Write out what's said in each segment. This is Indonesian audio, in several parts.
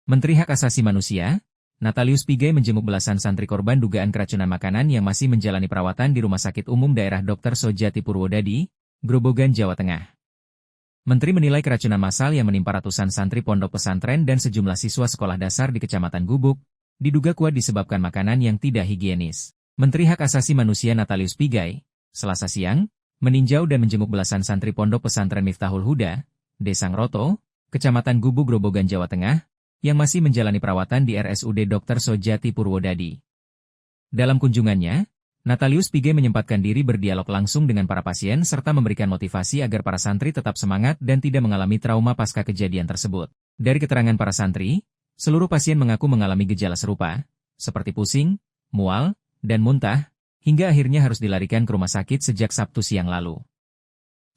Menteri Hak Asasi Manusia, Natalius Pigai menjenguk belasan santri korban dugaan keracunan makanan yang masih menjalani perawatan di Rumah Sakit Umum Daerah Dr. Sojati Purwodadi, Grobogan, Jawa Tengah. Menteri menilai keracunan massal yang menimpa ratusan santri pondok pesantren dan sejumlah siswa sekolah dasar di Kecamatan Gubuk, diduga kuat disebabkan makanan yang tidak higienis. Menteri Hak Asasi Manusia Natalius Pigai, Selasa siang, meninjau dan menjenguk belasan santri pondok pesantren Miftahul Huda, Desa Ngroto, Kecamatan Gubuk, Grobogan, Jawa Tengah, yang masih menjalani perawatan di RSUD Dr. Sojati Purwodadi. Dalam kunjungannya, Natalius Pigai menyempatkan diri berdialog langsung dengan para pasien serta memberikan motivasi agar para santri tetap semangat dan tidak mengalami trauma pasca kejadian tersebut. Dari keterangan para santri, seluruh pasien mengaku mengalami gejala serupa, seperti pusing, mual, dan muntah, hingga akhirnya harus dilarikan ke rumah sakit sejak Sabtu siang lalu.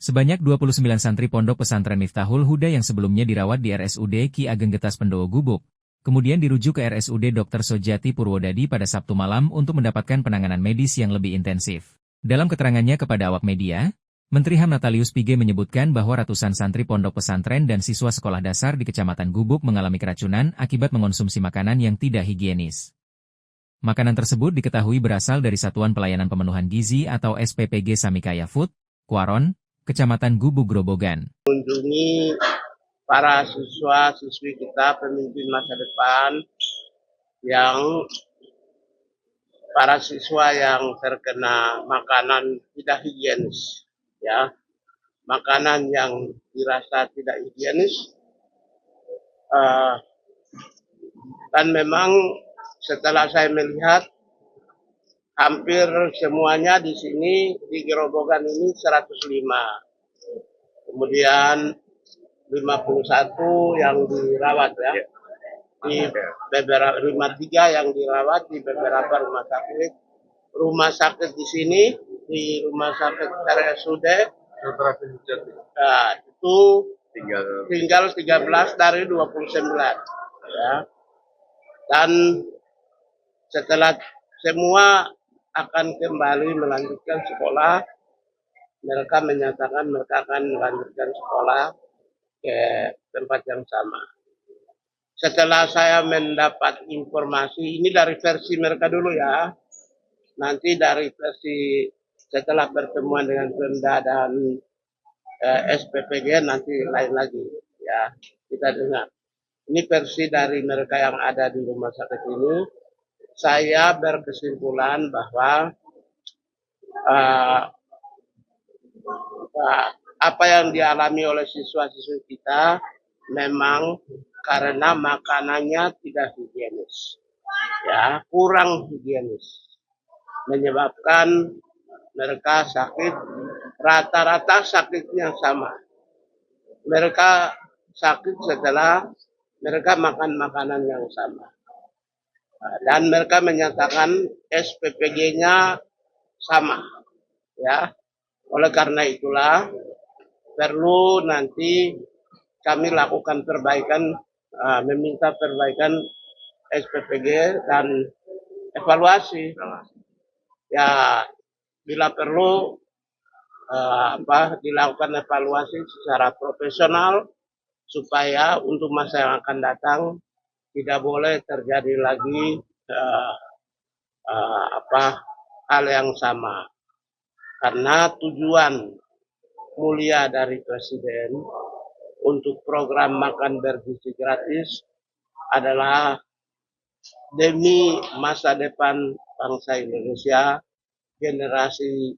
Sebanyak 29 santri pondok pesantren Miftahul Huda yang sebelumnya dirawat di RSUD Ki Ageng Getas Pendowo Gubuk, kemudian dirujuk ke RSUD Dr. Sojati Purwodadi pada Sabtu malam untuk mendapatkan penanganan medis yang lebih intensif. Dalam keterangannya kepada awak media, Menteri HAM Natalius Pigai menyebutkan bahwa ratusan santri pondok pesantren dan siswa sekolah dasar di Kecamatan Gubuk mengalami keracunan akibat mengonsumsi makanan yang tidak higienis. Makanan tersebut diketahui berasal dari Satuan Pelayanan Pemenuhan Gizi atau SPPG Samikaya Food, Kuaron, Kecamatan Gubuk, Grobogan. Mengunjungi para siswa-siswi kita, pemimpin masa depan, yang para siswa yang terkena makanan tidak higienis, ya, makanan yang dirasa tidak higienis, dan memang setelah saya melihat hampir semuanya di sini di Grobogan ini 105, kemudian 51 yang dirawat, ya, di beberapa 53 yang dirawat di beberapa rumah sakit di sini, di rumah sakit RSUD itu tinggal 13 dari 29, ya. Dan setelah semua akan kembali melanjutkan sekolah, mereka menyatakan mereka akan melanjutkan sekolah ke tempat yang sama. Setelah saya mendapat informasi, ini dari versi mereka dulu, ya. Nanti dari versi setelah pertemuan dengan Pemda dan SPPG nanti lain lagi, ya, kita dengar. Ini versi dari mereka yang ada di rumah sakit ini. Saya berkesimpulan bahwa apa yang dialami oleh siswa-siswi kita memang karena makanannya tidak higienis, ya, kurang higienis, menyebabkan mereka sakit. Rata-rata sakitnya sama. Mereka sakit setelah mereka makan makanan yang sama. Dan mereka menyatakan SPPG-nya sama, ya. Oleh karena itulah perlu nanti kami lakukan perbaikan, meminta perbaikan SPPG dan evaluasi. Ya, bila perlu dilakukan evaluasi secara profesional supaya untuk masa yang akan datang tidak boleh terjadi lagi hal yang sama. Karena tujuan mulia dari Presiden untuk program makan bergizi gratis adalah demi masa depan bangsa Indonesia, generasi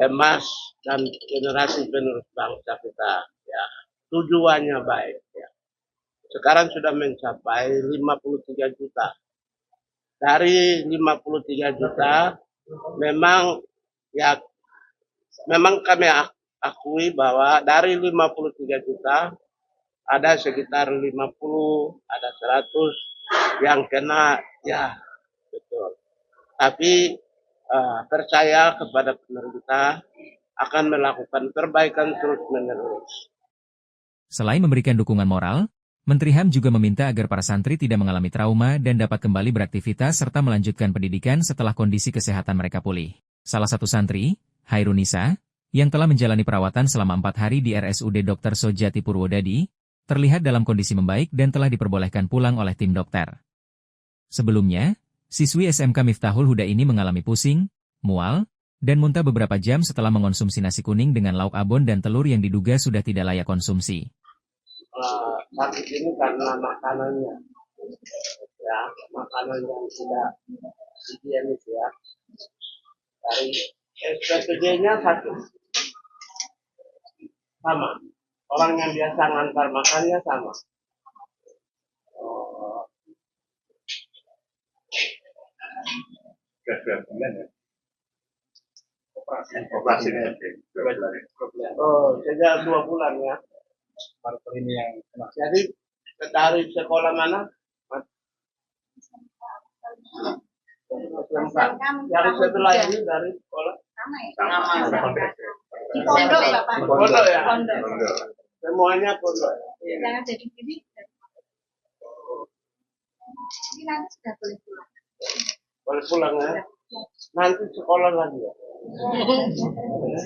emas dan generasi penerus bangsa kita, ya. Tujuannya baik, ya. Sekarang sudah mencapai 53 juta. Dari 53 juta memang, ya, memang kami akui bahwa dari 53 juta ada sekitar 50, ada 100 yang kena, ya, betul. Tapi percaya kepada pemerintah akan melakukan perbaikan terus-menerus. Selain memberikan dukungan moral, Menteri HAM juga meminta agar para santri tidak mengalami trauma dan dapat kembali beraktivitas serta melanjutkan pendidikan setelah kondisi kesehatan mereka pulih. Salah satu santri, Hairunisa, yang telah menjalani perawatan selama 4 hari di RSUD Dr. Sojati Purwodadi, terlihat dalam kondisi membaik dan telah diperbolehkan pulang oleh tim dokter. Sebelumnya, siswi SMK Miftahul Huda ini mengalami pusing, mual, dan muntah beberapa jam setelah mengonsumsi nasi kuning dengan lauk abon dan telur yang diduga sudah tidak layak konsumsi. Sakit ini karena makanannya, ya, makanan yang tidak higienis ya. Dari SPPG-nya sakit sama, orang yang biasa ngantar makannya sama. Operasi sejak 2 bulan ya. Ini yang kena. Jadi dari sekolah mana? Yang setelah ini dari sekolah? Sama. Di pondok, Bapak. Pondok ya? Pondok. Semuanya pondok. Jangan jadi gini. Ini nanti sudah boleh pulang. Boleh pulang ya? Nanti sekolah lagi ya?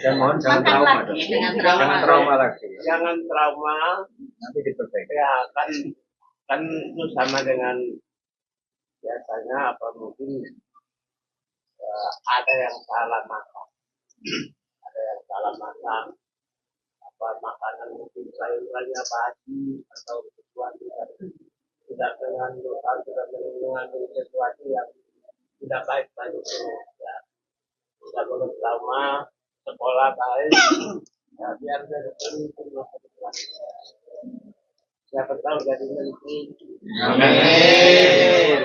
Jangan trauma dong. Jangan trauma lagi. Jangan trauma. Nanti diperbaiki. Ya kan itu sama dengan biasanya apa mungkin ada yang salah makan. Ada yang salah makan. Apa makanan mungkin sayurannya basi atau sesuatu yang tidak mengandung sesuatu yang tidak baik bagi tubuh. Ya. Tidak boleh trauma, sekolah baik, ya, biar jadi pemimpin masa depan. Siapa tahu jadi menteri. Amin.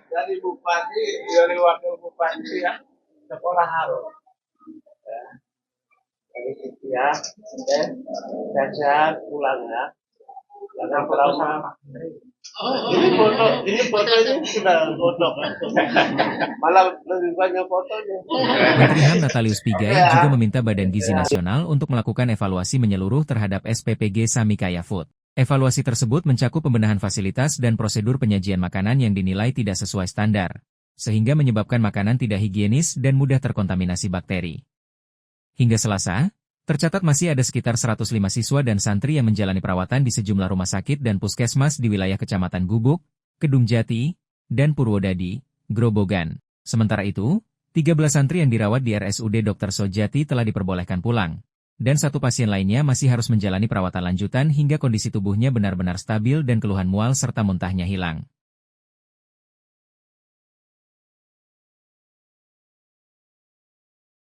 Dari bupati, dari wakil bupati ya, sekolah harus. Ya. Jadi gitu ya, sehat pulang ya. Jangan trauma. Ini fotonya sudah foto kan. Malah lebih banyak fotonya. Menteri HAM Natalius Pigai juga meminta Badan Gizi Nasional untuk melakukan evaluasi menyeluruh terhadap SPPG Samikaya Food. Evaluasi tersebut mencakup pembenahan fasilitas dan prosedur penyajian makanan yang dinilai tidak sesuai standar, sehingga menyebabkan makanan tidak higienis dan mudah terkontaminasi bakteri. Hingga Selasa, tercatat masih ada sekitar 105 siswa dan santri yang menjalani perawatan di sejumlah rumah sakit dan puskesmas di wilayah Kecamatan Gubuk, Kedung Jati, dan Purwodadi, Grobogan. Sementara itu, 13 santri yang dirawat di RSUD Dr. Sojati telah diperbolehkan pulang, dan 1 pasien lainnya masih harus menjalani perawatan lanjutan hingga kondisi tubuhnya benar-benar stabil dan keluhan mual serta muntahnya hilang.